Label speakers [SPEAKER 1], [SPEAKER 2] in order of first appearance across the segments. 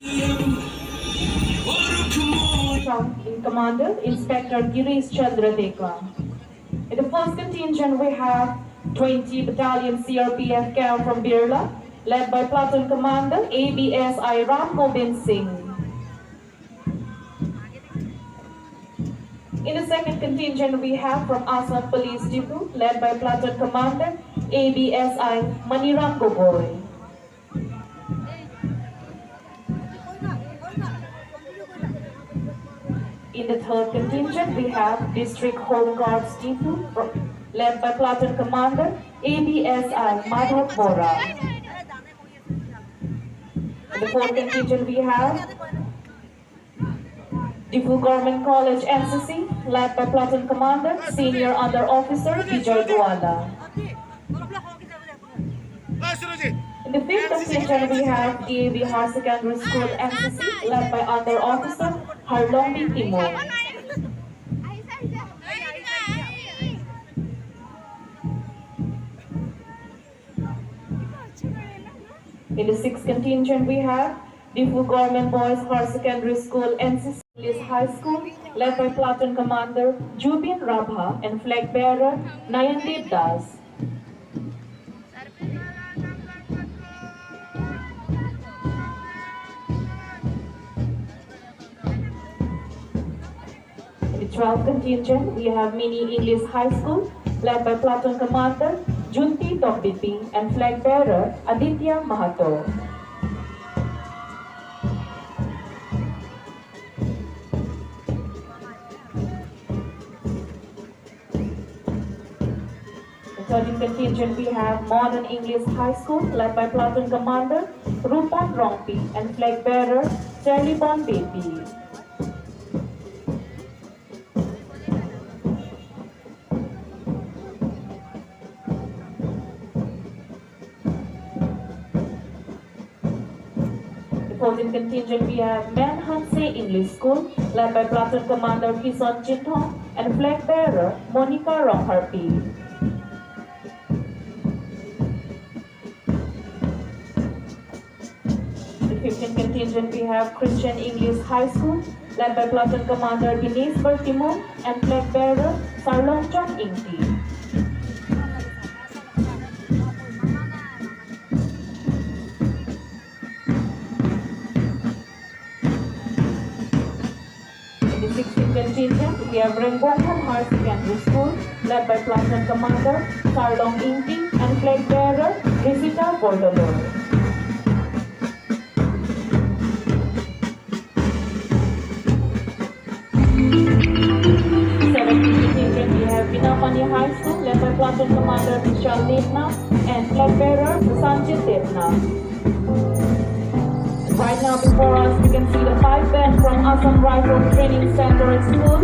[SPEAKER 1] In Commander, Inspector Girish Chandra Dekla. In the first contingent, we have 20 Battalion CRPF camp from Birla, led by Platoon Commander ABSI Ram Gobind Singh. In the second contingent, we have from Assam Police Diphu, led by Platoon Commander ABSI Maniram Gogoi. In the third contingent, we have District Home Guards Diphu, led by Platoon Commander ABSI Madhav Bora. In the fourth contingent, we have Diphu Government College NCC, led by Platoon Commander Senior Under Officer Vijay Duala. In the fifth contingent, we have DAV Higher Secondary School NCC, led by Under Officer Harlongbi Timor. In the sixth contingent, we have Diphu Government Boys Higher Secondary School NCC High School, led by Platoon Commander Jubin Rabha and Flag Bearer Nayandeep Das. In the 12th contingent, we have Mini English High School, led by Platoon Commander Junti Tokbipi and Flag Bearer Aditya Mahato. In the 13th contingent, we have Modern English High School, led by Platoon Commander Rupan Rongpi and Flag Bearer Charlibon Bepi. In the 14th contingent, we have Manhanse English School, led by Platoon Commander Kison Chintong and Flag Bearer Monica Rongharpi. In the 15th contingent, we have Christian English High School, led by Platoon Commander Denise Bertimo and Flag Bearer Sarlong Chong Ingti. In the 16th contingent, we have Renggonghan Higher Secondary School, led by Platoon Commander Sarlong Ingti and Flag Bearer Risita Bordolor. We have Pinapani High School, led by Platoon Commander Vishal Devna and Flag Bearer Sanjit Devna. Right now before us, we can see the 5 band from Assam Rifle Training Center and School,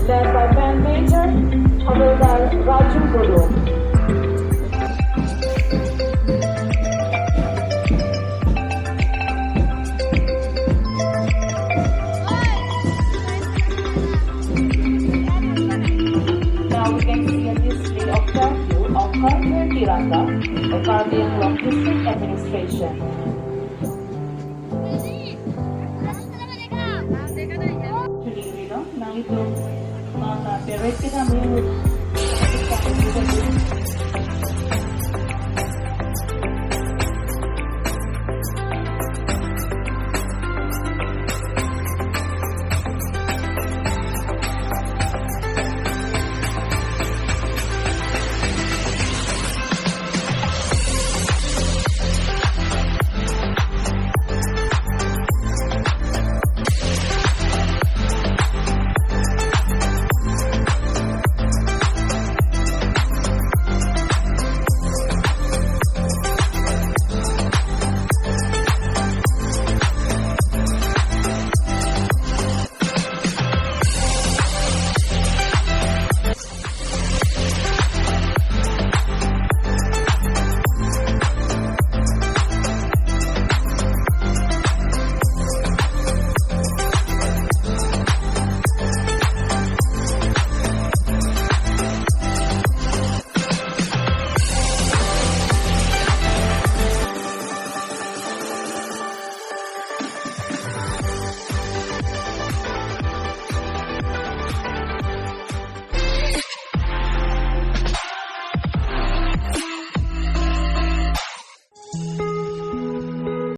[SPEAKER 1] led by Band Major Havildar Raju Guru. The Karbi Anglong District Administration. Jadi, nang itu, parade kita